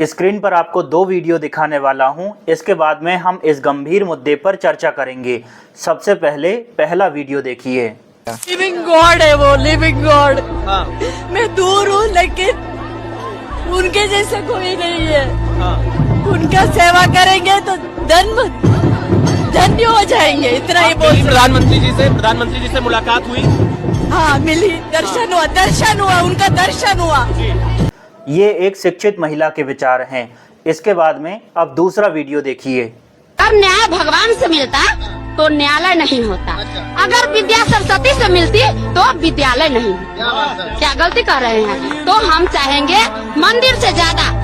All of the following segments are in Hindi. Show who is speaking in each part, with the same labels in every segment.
Speaker 1: स्क्रीन पर आपको 2 वीडियो दिखाने वाला हूं। इसके बाद में हम इस गंभीर मुद्दे पर चर्चा करेंगे। सबसे पहले पहला वीडियो देखिए।
Speaker 2: लिविंग गॉड है वो, लिविंग गॉड। हाँ। मैं दूर हूँ लेकिन उनके जैसे कोई नहीं है। हाँ। उनका सेवा करेंगे तो धन्य हो जाएंगे, इतना ही बोल।
Speaker 3: प्रधानमंत्री जी से मुलाकात हुई?
Speaker 2: हाँ मिली, दर्शन हुआ, उनका दर्शन हुआ।
Speaker 1: ये एक शिक्षित महिला के विचार हैं। इसके बाद में अब दूसरा वीडियो देखिए।
Speaker 4: अब न्याय भगवान से मिलता तो न्यायालय नहीं होता। अगर विद्या सरस्वती से मिलती तो विद्यालय नहीं। क्या गलती कर रहे हैं? तो हम चाहेंगे मंदिर से ज्यादा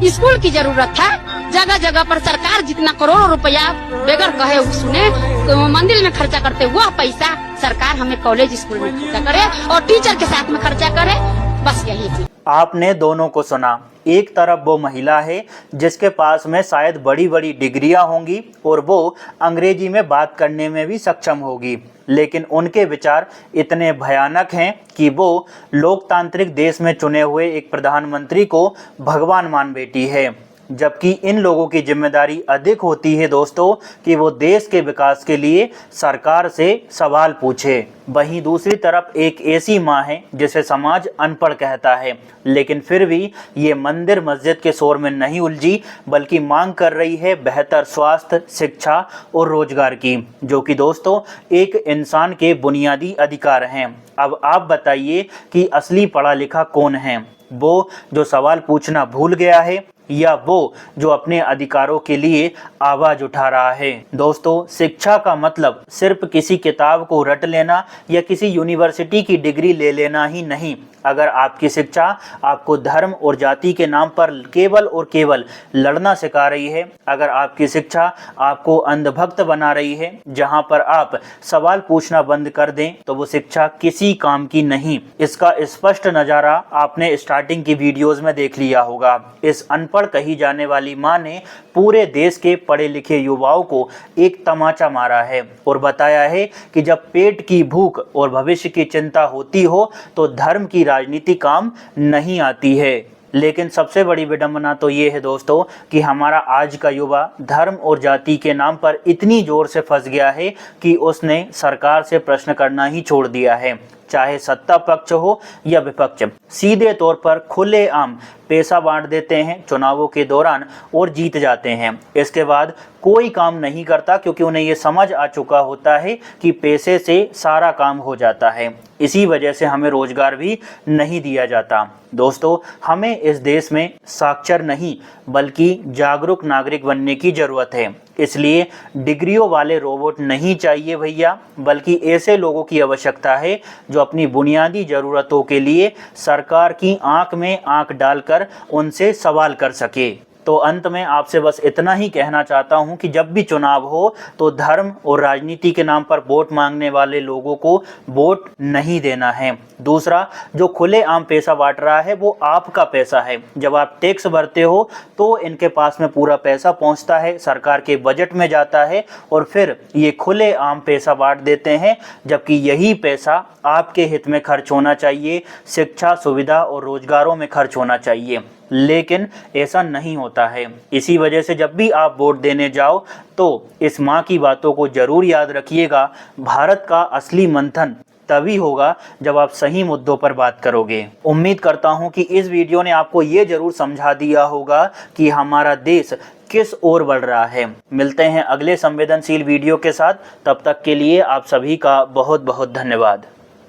Speaker 4: स्कूल की जरूरत है। जगह जगह पर सरकार जितना करोड़ों रुपया बेगर कहे सुने तो मंदिर में खर्चा करते हुआ पैसा सरकार हमें कॉलेज स्कूल में खर्चा करे और टीचर के साथ में खर्चा करे। बस यही थी।
Speaker 1: आपने दोनों को सुना। एक तरफ वो महिला है जिसके पास में शायद बड़ी बड़ी डिग्रियां होंगी और वो अंग्रेजी में बात करने में भी सक्षम होगी, लेकिन उनके विचार इतने भयानक हैं कि वो लोकतांत्रिक देश में चुने हुए एक प्रधानमंत्री को भगवान मान बैठी है। जबकि इन लोगों की जिम्मेदारी अधिक होती है दोस्तों कि वो देश के विकास के लिए सरकार से सवाल पूछे। वहीं दूसरी तरफ एक ऐसी माँ है जिसे समाज अनपढ़ कहता है, लेकिन फिर भी ये मंदिर मस्जिद के शोर में नहीं उलझी, बल्कि मांग कर रही है बेहतर स्वास्थ्य, शिक्षा और रोजगार की, जो कि दोस्तों एक इंसान के बुनियादी अधिकार हैं। अब आप बताइए कि असली पढ़ा लिखा कौन है? वो जो सवाल पूछना भूल गया है या वो जो अपने अधिकारों के लिए आवाज उठा रहा है? दोस्तों, शिक्षा का मतलब सिर्फ किसी किताब को रट लेना या किसी यूनिवर्सिटी की डिग्री ले लेना ही नहीं। अगर आपकी शिक्षा आपको धर्म और जाति के नाम पर केवल और केवल लड़ना सिखा रही है, अगर आपकी शिक्षा आपको अंधभक्त बना रही है जहां पर आप सवाल पूछना बंद कर दें, तो वो शिक्षा किसी काम की नहीं। इसका स्पष्ट नज़ारा आपने स्टार्टिंग की वीडियोस में देख लिया होगा। इस अनपढ़ कही जाने वाली माँ ने पूरे देश के पढ़े लिखे युवाओं को एक तमाचा मारा है और बताया है कि जब पेट की भूख और भविष्य की चिंता होती हो तो धर्म की राजनीति काम नहीं आती है। लेकिन सबसे बड़ी विडंबना तो ये है दोस्तों कि हमारा आज का युवा धर्म और जाति के नाम पर इतनी जोर से फंस गया है कि उसने सरकार से प्रश्न करना ही छोड़ दिया है। चाहे सत्ता पक्ष हो या विपक्ष, सीधे तौर पर खुलेआम पैसा बांट देते हैं चुनावों के दौरान और जीत जाते हैं। इसके बाद कोई काम नहीं करता क्योंकि उन्हें ये समझ आ चुका होता है कि पैसे से सारा काम हो जाता है। इसी वजह से हमें रोजगार भी नहीं दिया जाता। दोस्तों, हमें इस देश में साक्षर नहीं बल्कि जागरूक नागरिक बनने की ज़रूरत है। इसलिए डिग्रियों वाले रोबोट नहीं चाहिए भैया, बल्कि ऐसे लोगों की आवश्यकता है जो अपनी बुनियादी ज़रूरतों के लिए सरकार की आंख में आंख डालकर उनसे सवाल कर सके। तो अंत में आपसे बस इतना ही कहना चाहता हूं कि जब भी चुनाव हो तो धर्म और राजनीति के नाम पर वोट मांगने वाले लोगों को वोट नहीं देना है। दूसरा, जो खुलेआम पैसा बांट रहा है वो आपका पैसा है। जब आप टैक्स भरते हो तो इनके पास में पूरा पैसा पहुंचता है, सरकार के बजट में जाता है और फिर ये खुलेआम पैसा बांट देते हैं, जबकि यही पैसा आपके हित में खर्च होना चाहिए, शिक्षा, सुविधा और रोजगारों में खर्च होना चाहिए। लेकिन ऐसा नहीं होता है। इसी वजह से जब भी आप वोट देने जाओ तो इस माँ की बातों को जरूर याद रखिएगा। भारत का असली मंथन तभी होगा जब आप सही मुद्दों पर बात करोगे। उम्मीद करता हूं कि इस वीडियो ने आपको ये जरूर समझा दिया होगा कि हमारा देश किस ओर बढ़ रहा है। मिलते हैं अगले संवेदनशील वीडियो के साथ। तब तक के लिए आप सभी का बहुत बहुत धन्यवाद।